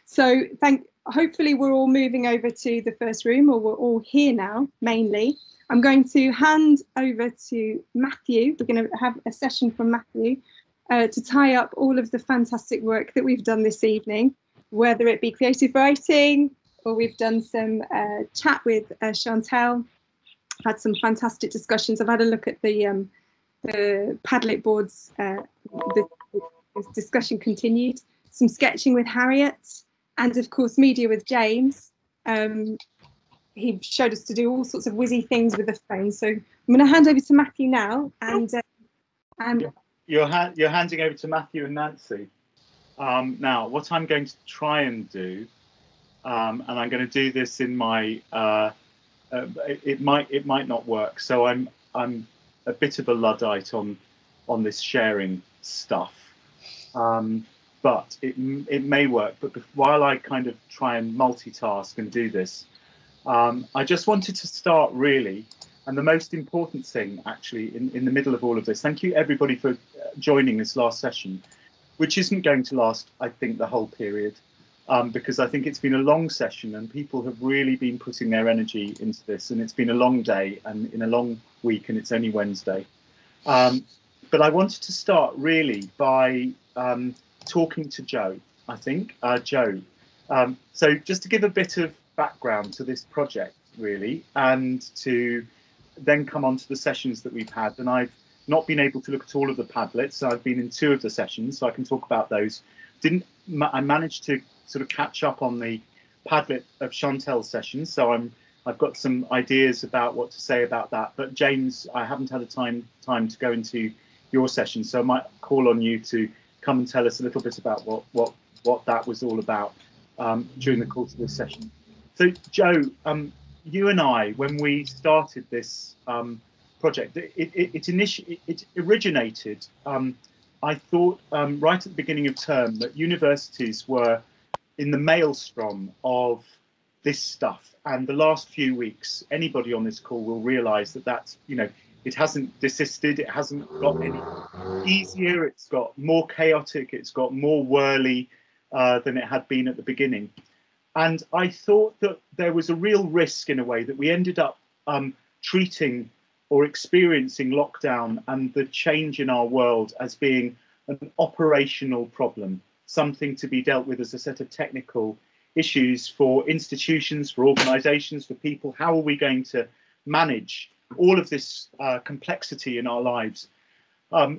So hopefully we're all moving over to the first room, or we're all here now, mainly. I'm going to hand over to Matthew. We're going to have a session from Matthew to tie up all of the fantastic work that we've done this evening, whether it be creative writing, or we've done some chat with Chantel, had some fantastic discussions. I've had a look at the Padlet boards, the discussion continued, some sketching with Harriet, and of course media with James. He showed us to do all sorts of whizzy things with the phone. So I'm going to hand over to Matthew now. And you're handing over to Matthew and Nancy. Now, what I'm going to try and do, and I'm going to do this in my, it might not work. So I'm a bit of a Luddite on this sharing stuff. But it may work. But while I kind of try and multitask and do this, I just wanted to start really, and the most important thing actually in the middle of all of this. Thank you everybody for joining this last session, which isn't going to last, I think, the whole period, because I think it's been a long session and people have really been putting their energy into this, and it's been a long day and in a long week, and it's only Wednesday. But I wanted to start really by talking to Joe, I think. Joe. So just to give a bit of background to this project, really, and to then come on to the sessions that we've had. And I've not been able to look at all of the Padlets, so I've been in 2 of the sessions, so I can talk about those. I managed to sort of catch up on the Padlet of Chantel's sessions, so I've got some ideas about what to say about that. But James, I haven't had a time to go into your session, so I might call on you to come and tell us a little bit about what that was all about during the course of this session. So Joe, you and I, when we started this project, it originated, I thought right at the beginning of term that universities were in the maelstrom of this stuff, and the last few weeks, anybody on this call will realise that that's, you know, it hasn't desisted, it hasn't got any easier, it's got more chaotic, it's got more whirly than it had been at the beginning. And I thought that there was a real risk, in a way, that we ended up treating or experiencing lockdown and the change in our world as being an operational problem, something to be dealt with as a set of technical issues for institutions, for organisations, for people. How are we going to manage all of this complexity in our lives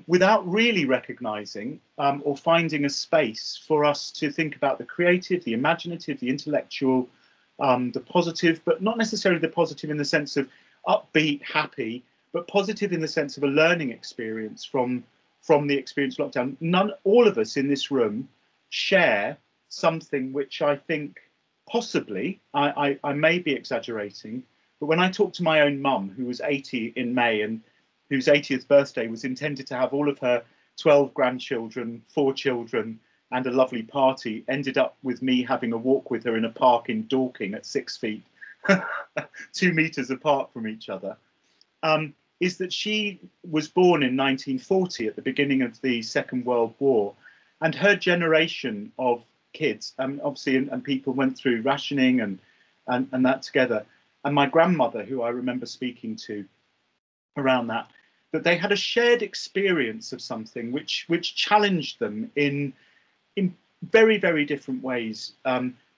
without really recognising or finding a space for us to think about the creative, the imaginative, the intellectual, the positive, but not necessarily the positive in the sense of upbeat, happy, but positive in the sense of a learning experience from the experience of lockdown. All of us in this room share something which I think possibly, I may be exaggerating, but when I talked to my own mum, who was 80 in May and whose 80th birthday was intended to have all of her 12 grandchildren, 4 children, and a lovely party, ended up with me having a walk with her in a park in Dorking at 6 feet, 2 meters apart from each other, is that she was born in 1940 at the beginning of the Second World War, and her generation of kids, obviously, and people went through rationing and that together. And my grandmother, who I remember speaking to around that they had a shared experience of something which challenged them in very, very different ways.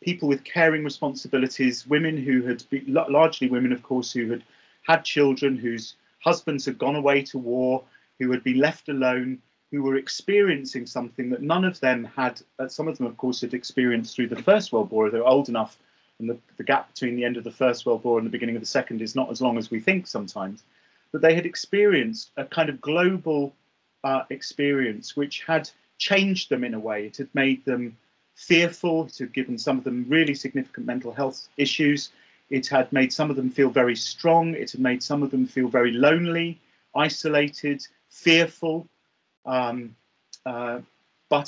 People with caring responsibilities, women who had been, largely women, of course, who had children whose husbands had gone away to war, who had been left alone, who were experiencing something that none of them had. Some of them, of course, had experienced through the First World War. They were old enough, and the gap between the end of the First World War and the beginning of the Second is not as long as we think sometimes. But they had experienced a kind of global experience which had changed them in a way. It had made them fearful. It had given some of them really significant mental health issues. It had made some of them feel very strong. It had made some of them feel very lonely, isolated, fearful, but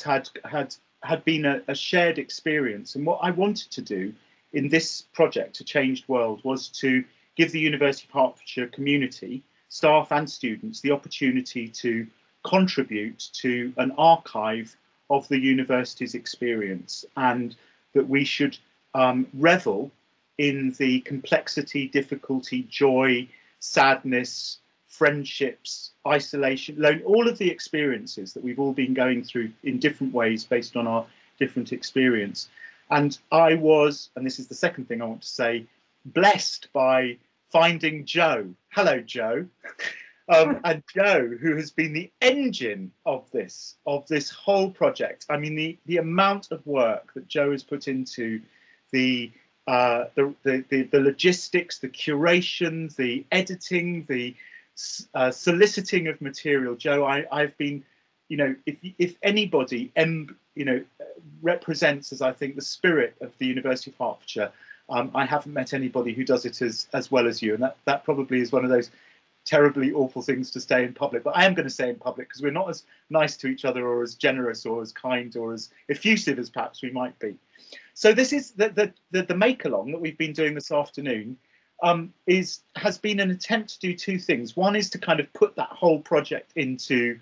had been a shared experience. And what I wanted to do in this project, A Changed World, was to give the University of Hertfordshire community, staff and students, the opportunity to contribute to an archive of the university's experience, and that we should revel in the complexity, difficulty, joy, sadness, friendships, isolation, all of the experiences that we've all been going through in different ways based on our different experience. And I was, and this is the second thing I want to say, blessed by finding Joe. Hello, Joe. And Joe, who has been the engine of this whole project. I mean, the amount of work that Joe has put into the logistics, the curation, the editing, the soliciting of material. Joe, I've been, you know, if anybody, you know, represents, as I think, the spirit of the University of Hertfordshire, I haven't met anybody who does it as well as you, and that probably is one of those terribly awful things to say in public, but I am going to say in public because we're not as nice to each other or as generous or as kind or as effusive as perhaps we might be. So this is the make along that we've been doing this afternoon. Has been an attempt to do two things. One is to kind of put that whole project into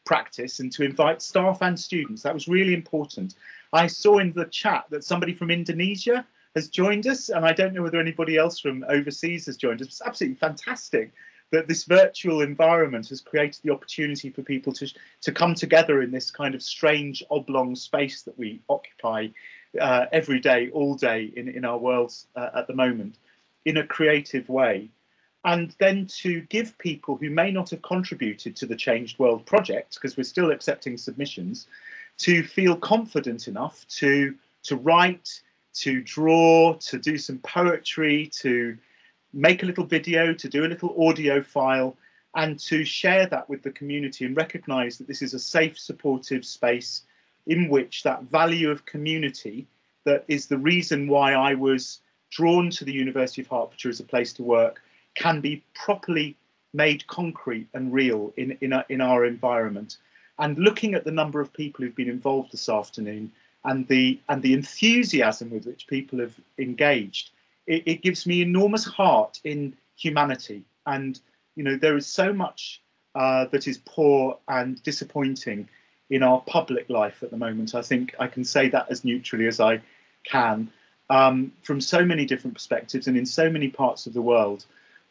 practice and to invite staff and students. That was really important. I saw in the chat that somebody from Indonesia has joined us, and I don't know whether anybody else from overseas has joined us. It's absolutely fantastic that this virtual environment has created the opportunity for people to come together in this kind of strange oblong space that we occupy every day, all day in our worlds at the moment, in a creative way. And then to give people who may not have contributed to the Changed World project, because we're still accepting submissions, to feel confident enough to write, to draw, to do some poetry, to make a little video, to do a little audio file, and to share that with the community and recognise that this is a safe, supportive space in which that value of community that is the reason why I was drawn to the University of Hertfordshire as a place to work can be properly made concrete and real in our environment. And looking at the number of people who've been involved this afternoon and the enthusiasm with which people have engaged, it gives me enormous heart in humanity. And, you know, there is so much that is poor and disappointing in our public life at the moment. I think I can say that as neutrally as I can, from so many different perspectives and in so many parts of the world,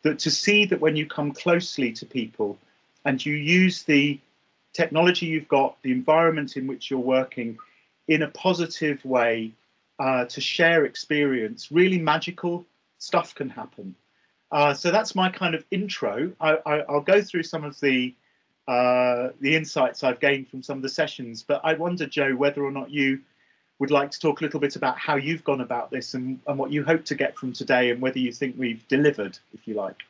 that to see that when you come closely to people and you use the technology you've got, the environment in which you're working in a positive way, to share experience, really magical stuff can happen. So that's my kind of intro. I'll go through some of the insights I've gained from some of the sessions, but I wonder, Joe, whether or not you would like to talk a little bit about how you've gone about this and what you hope to get from today, and whether you think we've delivered, if you like.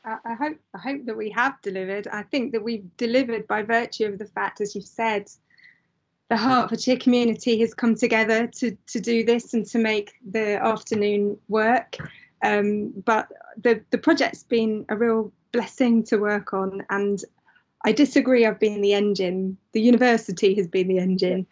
I hope that we have delivered. I think that we've delivered by virtue of the fact, as you've said, the Hertfordshire community has come together to do this and to make the afternoon work. But the project's been a real blessing to work on, and I disagree. I've been the engine. The university has been the engine.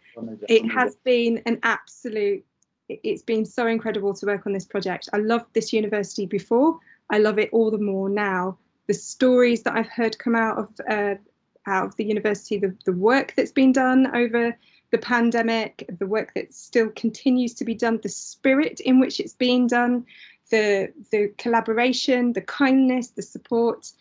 It has been an absolute, it's been so incredible to work on this project. I loved this university before. I love it all the more now. The stories that I've heard come out of the university, the work that's been done over the pandemic, the work that still continues to be done, the spirit in which it's being done, the collaboration, the kindness, the support,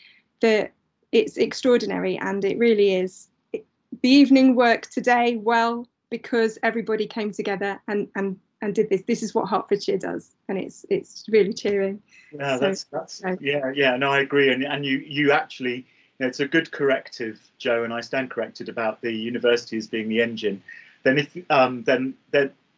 it's extraordinary. And it really is. The evening work today well because everybody came together and did this. This is what Hertfordshire does, and it's really cheering. Yeah, yeah. No, I agree. And you actually, you know, it's a good corrective, Joe, and I stand corrected about the university as being the engine. Then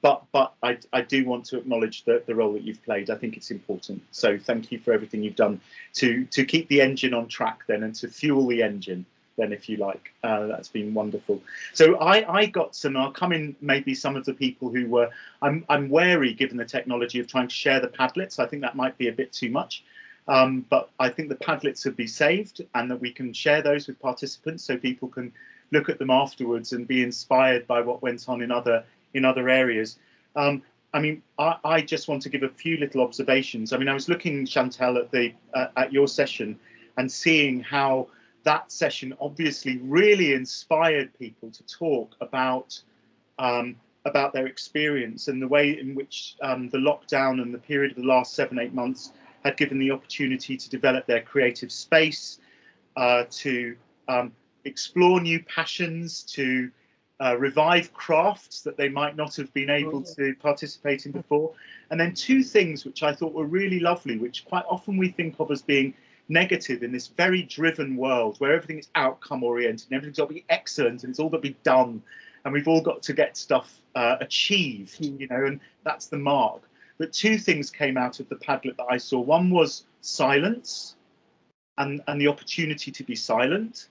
but I do want to acknowledge the role that you've played. I think it's important. So thank you for everything you've done to keep the engine on track then, and to fuel the engine then, if you like. That's been wonderful. So I got some, I'll come in maybe some of the people who were, I'm wary given the technology of trying to share the Padlets. I think that might be a bit too much. But I think the Padlets would be saved and that we can share those with participants so people can look at them afterwards and be inspired by what went on in other areas. I mean, I just want to give a few little observations. I mean, I was looking, Chantal, at your session and seeing how that session obviously really inspired people to talk about their experience and the way in which the lockdown and the period of the last 7-8 months had given the opportunity to develop their creative space, to explore new passions, to revive crafts that they might not have been able to participate in before. And then two things which I thought were really lovely, which quite often we think of as being negative in this very driven world where everything is outcome oriented and everything's got to be excellent and it's all got to be done and we've all got to get stuff achieved, you know, and that's the mark. But two things came out of the Padlet that I saw. One was silence and the opportunity to be silent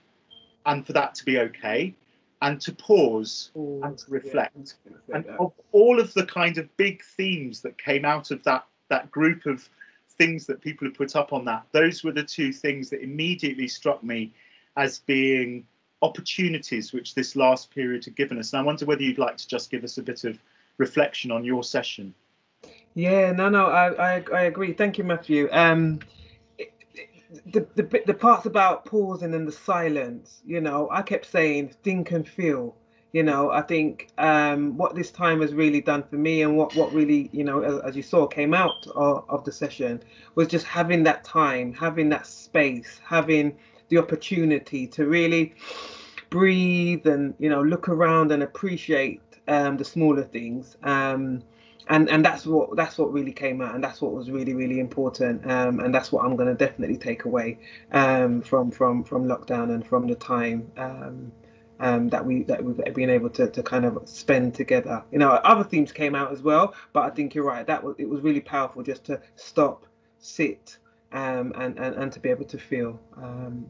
and for that to be okay, and to pause and to reflect. And of all of the kind of big themes that came out of that group of things that people have put up on that, those were the two things that immediately struck me as being opportunities which this last period had given us. And I wonder whether you'd like to just give us a bit of reflection on your session. Yeah, no, I agree. Thank you, Matthew. The parts about pausing and the silence, you know, I kept saying think and feel. You know, I think what this time has really done for me, and what really, you know, as you saw, came out of the session, was just having that time, having that space, having the opportunity to really breathe and, you know, look around and appreciate the smaller things. And that's what really came out, and that's what was really important, and that's what I'm going to definitely take away from lockdown and from the time that we've been able to kind of spend together. You know, other themes came out as well, but I think you're right. It was really powerful just to stop, sit, and to be able to feel.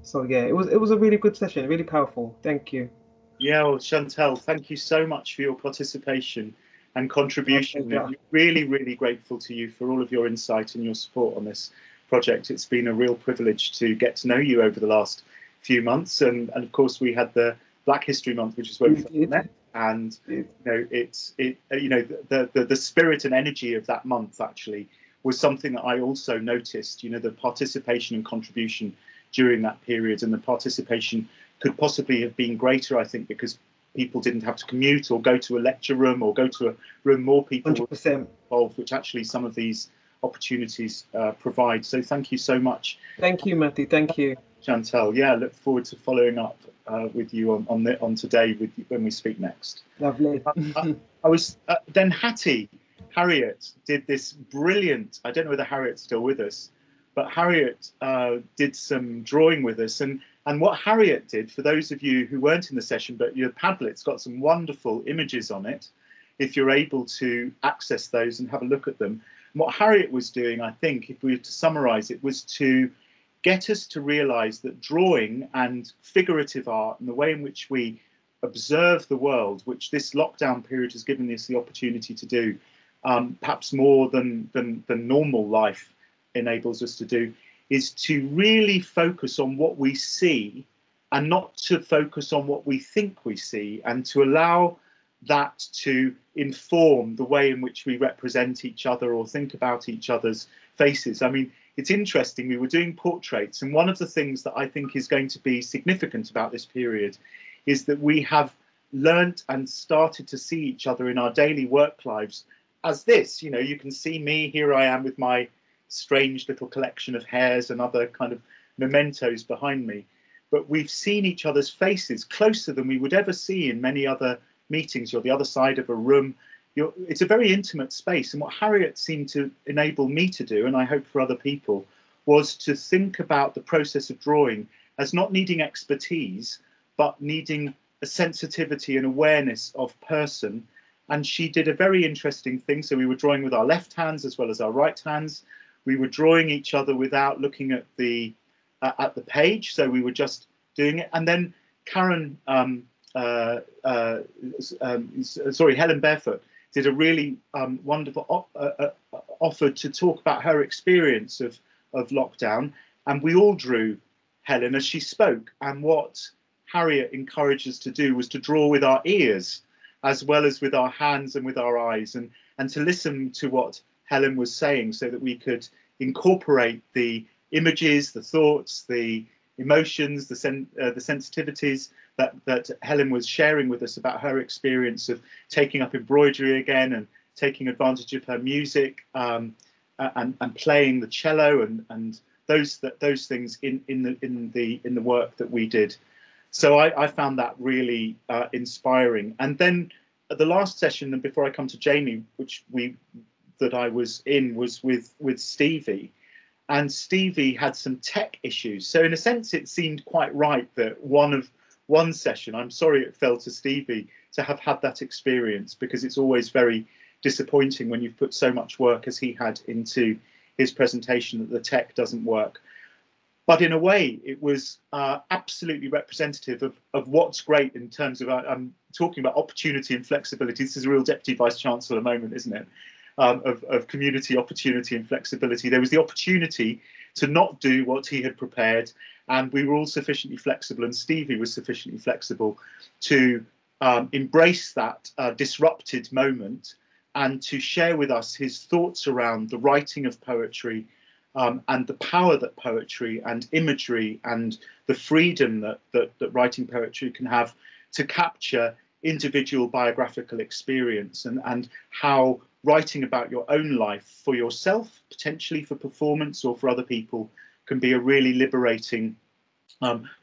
So yeah, it was a really good session, really powerful. Thank you. Yeah, well, Chantel, thank you so much for your participation and contribution. Really grateful to you for all of your insight and your support on this project. It's been a real privilege to get to know you over the last few months, and of course we had the Black History Month, which is where we met, and you know, the spirit and energy of that month actually was something that I also noticed. You know, the participation and contribution during that period, and the participation could possibly have been greater, I think, because people didn't have to commute or go to a lecture room or go to a room more people 100%. were involved, which actually some of these opportunities provide. So thank you so much. Thank you, Matthew. Thank you, Chantel. Yeah, look forward to following up with you on today when we speak next. Lovely. I was then Harriet did this brilliant. I don't know whether Harriet's still with us, but Harriet did some drawing with us, and what Harriet did, for those of you who weren't in the session, but your Padlet's got some wonderful images on it, if you're able to access those and have a look at them. And what Harriet was doing, I think, if we were to summarize it, was to get us to realize that drawing and figurative art and the way in which we observe the world, which this lockdown period has given us the opportunity to do, perhaps more than normal life enables us to do, is to really focus on what we see and not to focus on what we think we see, and to allow that to inform the way in which we represent each other or think about each other's faces. I mean, it's interesting, we were doing portraits, and one of the things that I think is going to be significant about this period is that we have learnt and started to see each other in our daily work lives as this. You know, you can see me, here I am with my strange little collection of hairs and other kind of mementos behind me, but we've seen each other's faces closer than we would ever see in many other meetings. You're the other side of a room. It's a very intimate space, and what Harriet seemed to enable me to do, and I hope for other people, was to think about the process of drawing as not needing expertise, but needing a sensitivity and awareness of person. And she did a very interesting thing. So we were drawing with our left hands as well as our right hands. We were drawing each other without looking at the page, so we were just doing it. And then Helen Barefoot did a really wonderful offer to talk about her experience of lockdown, and we all drew Helen as she spoke. And what Harriet encouraged us to do was to draw with our ears as well as with our hands and with our eyes, and to listen to what Helen was saying, so that we could incorporate the images, the thoughts, the emotions, the sensitivities that Helen was sharing with us about her experience of taking up embroidery again and taking advantage of her music, and playing the cello and those things in the work that we did. So I found that really inspiring. And then the last session, and before I come to Jamie, that I was in, was with Stevie. And Stevie had some tech issues. So in a sense, it seemed quite right that one session, I'm sorry it fell to Stevie to have had that experience, because it's always very disappointing when you've put so much work as he had into his presentation that the tech doesn't work. But in a way, it was absolutely representative of what's great in terms of, I'm talking about opportunity and flexibility. This is a real Deputy Vice-Chancellor moment, isn't it? Of community, opportunity and flexibility. There was the opportunity to not do what he had prepared, and we were all sufficiently flexible, and Stevie was sufficiently flexible to embrace that disrupted moment and to share with us his thoughts around the writing of poetry, and the power that poetry and imagery and the freedom that writing poetry can have to capture individual biographical experience, and how writing about your own life for yourself, potentially for performance or for other people, can be a really liberating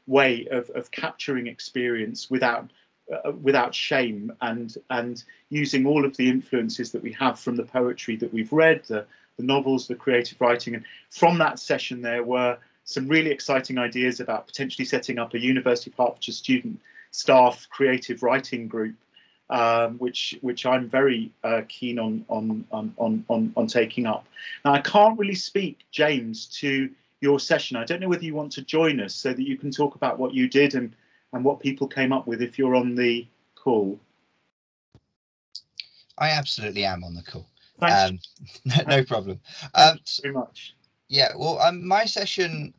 way of capturing experience without shame, and using all of the influences that we have from the poetry that we've read, the novels, the creative writing. And from that session, there were some really exciting ideas about potentially setting up a University of Hertfordshire student staff creative writing group, which I'm very keen on taking up. Now, I can't really speak, James, to your session. I don't know whether you want to join us so that you can talk about what you did and what people came up with if you're on the call. I absolutely am on the call. Thanks. No problem. Thanks very much. Yeah, well, my session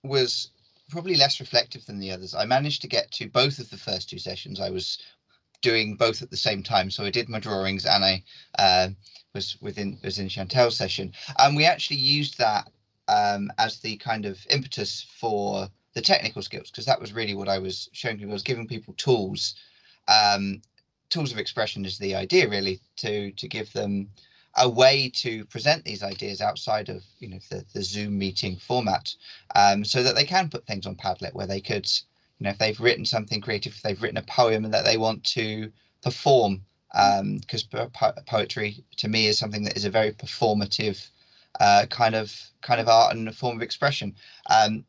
was probably less reflective than the others. I managed to get to both of the first two sessions. I was doing both at the same time, so I did my drawings and I was in Chantel's session, and we actually used that as the kind of impetus for the technical skills, because that was really what I was showing people. I was giving people tools. Tools of expression is the idea, really, to give them a way to present these ideas outside of the Zoom meeting format, so that they can put things on Padlet where they could, if they've written something creative, if they've written a poem and that they want to perform, because poetry to me is something that is a very performative kind of art and a form of expression.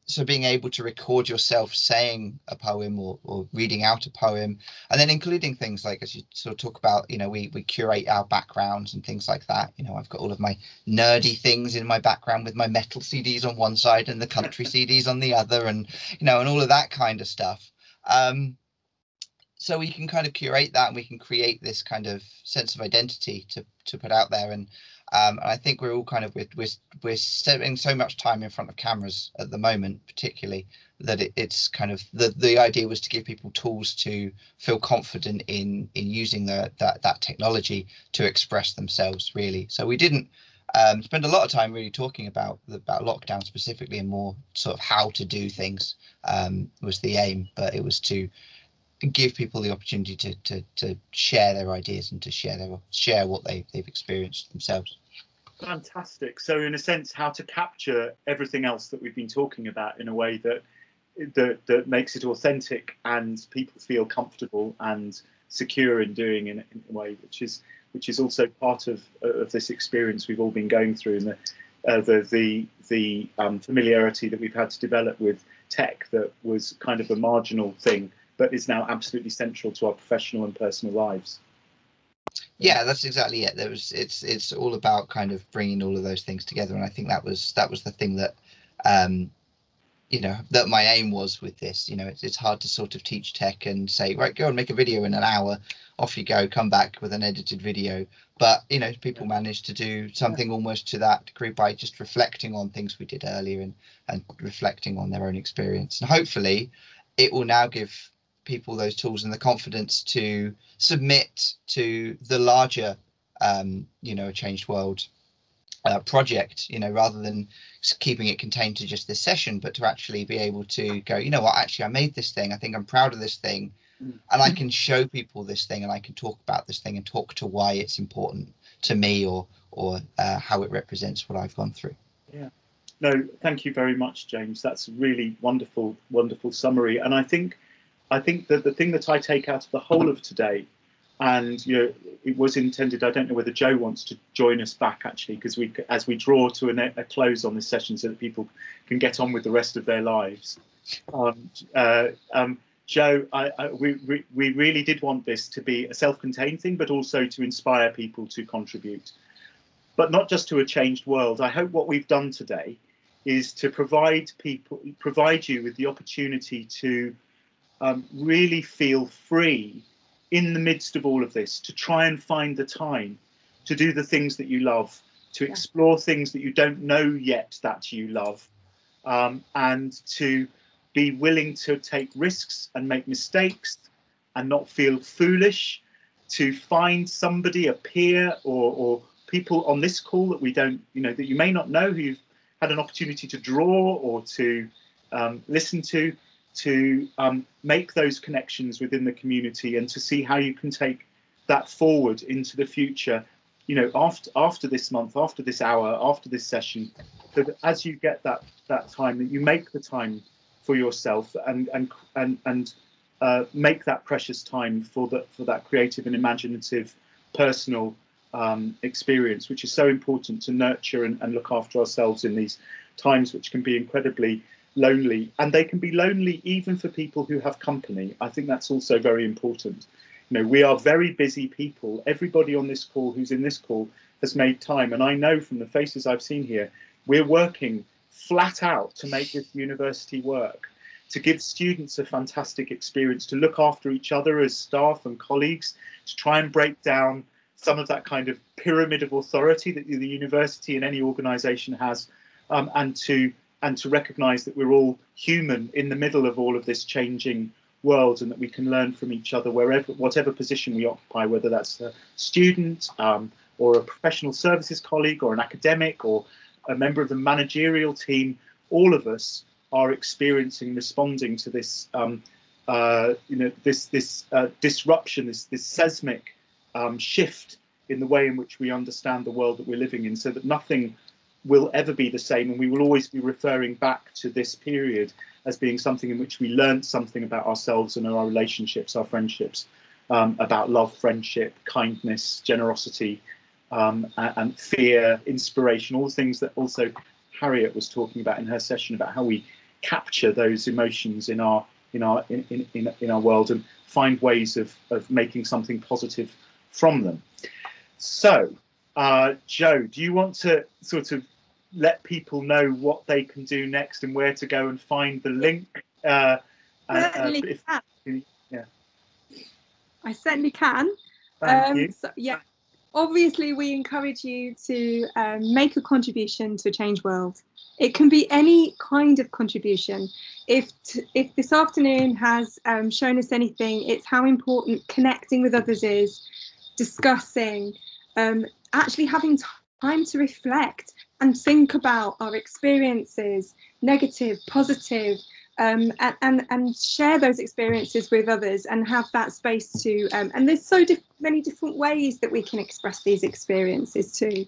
So being able to record yourself saying a poem or reading out a poem, and then including things like, as you sort of talk about, we curate our backgrounds and things like that. I've got all of my nerdy things in my background with my metal CDs on one side and the country CDs on the other, and and all of that kind of stuff. So we can kind of curate that, and we can create this kind of sense of identity to put out there. And I think we're all kind of we're spending so much time in front of cameras at the moment, particularly, that it's kind of the idea was to give people tools to feel confident in using that technology to express themselves, really. So we didn't spend a lot of time really talking about lockdown specifically, and more sort of how to do things was the aim, but it was to give people the opportunity to share their ideas and to share what they've experienced themselves. Fantastic. So in a sense, how to capture everything else that we've been talking about in a way that makes it authentic and people feel comfortable and secure in doing in a way which is also part of this experience we've all been going through, and the familiarity that we've had to develop with tech that was kind of a marginal thing, but is now absolutely central to our professional and personal lives. Yeah, that's exactly it. It's all about kind of bringing all of those things together, and I think that was the thing that that my aim was with this. It's hard to sort of teach tech and say, right, go and make a video in an hour, off you go, come back with an edited video. But people managed to do something almost to that degree by just reflecting on things we did earlier and reflecting on their own experience. And hopefully it will now give people those tools and the confidence to submit to the larger A Changed World project, you know, rather than keeping it contained to just this session, but to actually be able to go, you know what, actually I made this thing, I think I'm proud of this thing, and I can show people this thing, and I can talk about this thing and talk to why it's important to me, or how it represents what I've gone through. Yeah. No, thank you very much, James. That's a really wonderful summary. And I think that the thing that I take out of the whole of today, and you know, it was intended, I don't know whether Joe wants to join us back actually, because as we draw to a close on this session so that people can get on with the rest of their lives. Joe, we really did want this to be a self-contained thing, but also to inspire people to contribute, but not just to a changed world. I hope what we've done today is to provide you with the opportunity to really feel free in the midst of all of this, to try and find the time to do the things that you love, to explore things that you don't know yet that you love, and to be willing to take risks and make mistakes and not feel foolish, to find somebody, a peer, or people on this call that we don't, you know, that you may not know, who you've had an opportunity to draw or to listen to make those connections within the community, and to see how you can take that forward into the future, you know, after this month, after this hour, after this session, so that as you get that time, that you make the time for yourself and make that precious time for that creative and imaginative personal experience, which is so important to nurture and look after ourselves in these times, which can be incredibly lonely, and they can be lonely even for people who have company. I think that's also very important. You know, we are very busy people. Everybody on this call, who's in this call, has made time, and I know from the faces I've seen here, we're working flat out to make this university work, to give students a fantastic experience, to look after each other as staff and colleagues, to try and break down some of that kind of pyramid of authority that the university and any organisation has, and to recognise that we're all human in the middle of all of this changing world, and that we can learn from each other whatever position we occupy, whether that's a student or a professional services colleague or an academic or a member of the managerial team. All of us are experiencing, responding to this, this disruption, this seismic shift in the way in which we understand the world that we're living in, so that nothing will ever be the same, and we will always be referring back to this period as being something in which we learned something about ourselves and our relationships, our friendships, about love, friendship, kindness, generosity, and fear, inspiration, all the things that also Harriet was talking about in her session, about how we capture those emotions in our world and find ways of making something positive from them. So, Joe, do you want to sort of let people know what they can do next and where to go and find the link? Certainly can. Yeah, I certainly can. Thank you. So, yeah, obviously we encourage you to make a contribution to a changed world. It can be any kind of contribution. If this afternoon has shown us anything, it's how important connecting with others is, discussing, actually having time to reflect and think about our experiences, negative, positive, and share those experiences with others, and have that space to, and there's so many different ways that we can express these experiences too.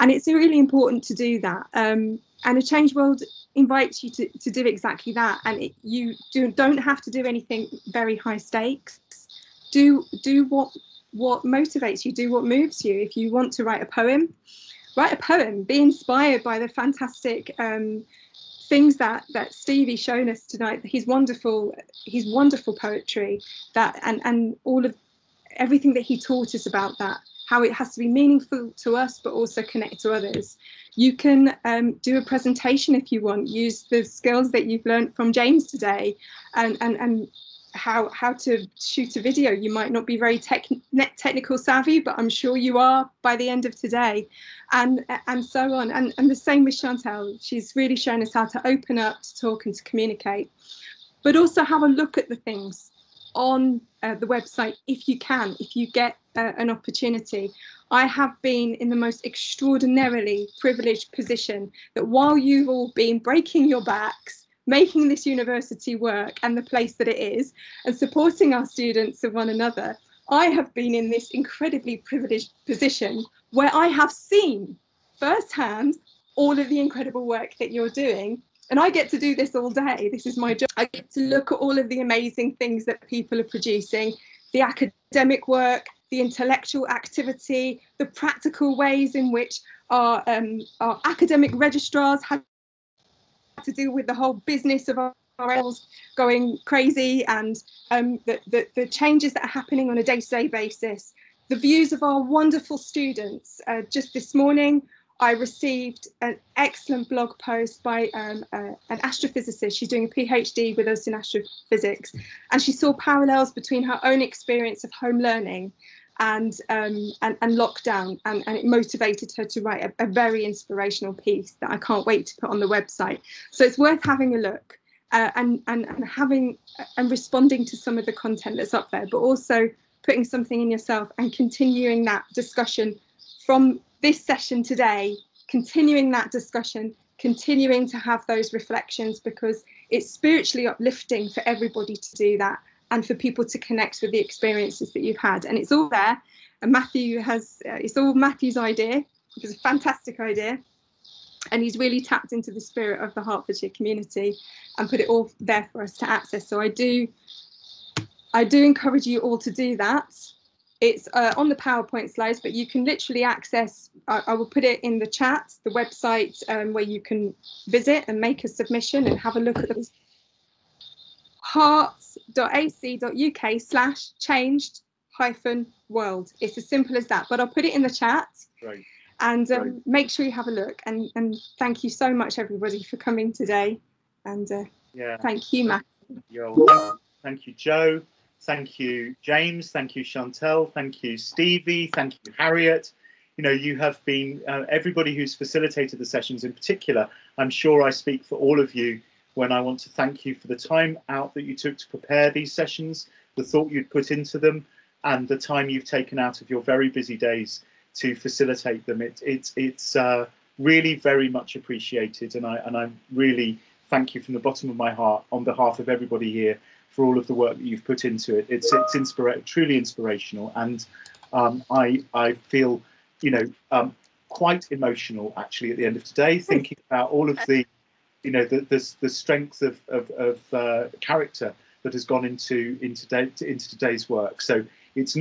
And it's really important to do that. And a changed world invites you to do exactly that. And you don't have to do anything very high stakes. Do what motivates you, do what moves you. If you want to write a poem, be inspired by the fantastic things that Stevie's shown us tonight, his wonderful poetry, that and all of everything that he taught us about that, how it has to be meaningful to us but also connect to others. You can do a presentation if you want, use the skills that you've learned from James today, and how to shoot a video. You might not be very technical savvy, but I'm sure you are by the end of today, and so on. And the same with Chantal. She's really shown us how to open up, to talk and to communicate, but also have a look at the things on the website if you can, if you get an opportunity. I have been in the most extraordinarily privileged position that while you've all been breaking your backs, making this university work and the place that it is, and supporting our students and one another, I have been in this incredibly privileged position where I have seen firsthand all of the incredible work that you're doing. And I get to do this all day. This is my job. I get to look at all of the amazing things that people are producing, the academic work, the intellectual activity, the practical ways in which our academic registrars have to deal with the whole business of our going crazy, and the changes that are happening on a day-to-day basis, the views of our wonderful students. Just this morning, I received an excellent blog post by an astrophysicist. She's doing a PhD with us in astrophysics, and she saw parallels between her own experience of home learning and lockdown, and it motivated her to write a very inspirational piece that I can't wait to put on the website. So it's worth having a look. And responding to some of the content that's up there, but also putting something in yourself and continuing that discussion from this session today, continuing that discussion, continuing to have those reflections, because it's spiritually uplifting for everybody to do that and for people to connect with the experiences that you've had. And it's all there. And Matthew has, it's all Matthew's idea. It was a fantastic idea. And he's really tapped into the spirit of the Hertfordshire community and put it all there for us to access. So I do encourage you all to do that. It's on the PowerPoint slides, but you can literally access, I will put it in the chat, the website where you can visit and make a submission and have a look at the hearts.ac.uk/changed-world. It's as simple as that, but I'll put it in the chat. Right. And make sure you have a look, and thank you so much everybody for coming today, and yeah, thank you, Matt. Thank you, Joe. Thank you, James. Thank you, Chantel. Thank you, Stevie. Thank you, Harriet. You know, you have been everybody who's facilitated the sessions in particular. I'm sure I speak for all of you when I want to thank you for the time out that you took to prepare these sessions, the thought you'd put into them, and the time you've taken out of your very busy days to facilitate them. It's really very much appreciated, and I really thank you from the bottom of my heart on behalf of everybody here for all of the work that you've put into it. It's truly inspirational, and I feel, you know, quite emotional actually at the end of today, thinking about all of the, you know, the strength of character that has gone into today's work. So it's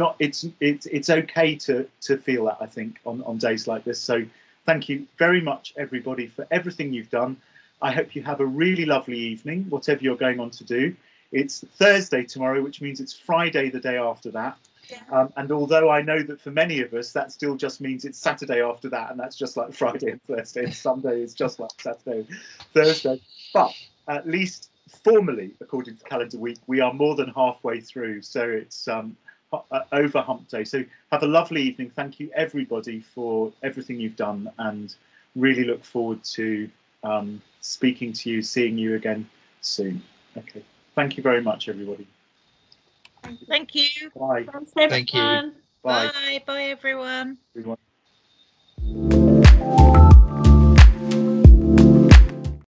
okay to feel that, I think, on days like this. So thank you very much, everybody, for everything you've done. I hope you have a really lovely evening, whatever you're going on to do. It's Thursday tomorrow, which means it's Friday the day after that. Yeah. And although I know that for many of us, that still just means it's Saturday after that, and that's just like Friday and Thursday, and Sunday is just like Saturday and Thursday. But at least formally, according to calendar week, we are more than halfway through. So it's over hump day. So have a lovely evening. Thank you everybody for everything you've done, and really look forward to speaking to you, seeing you again soon. Okay, thank you very much, everybody. Thank you. Bye. Thanks, everyone. Thank you. Bye. Bye everyone. Everyone.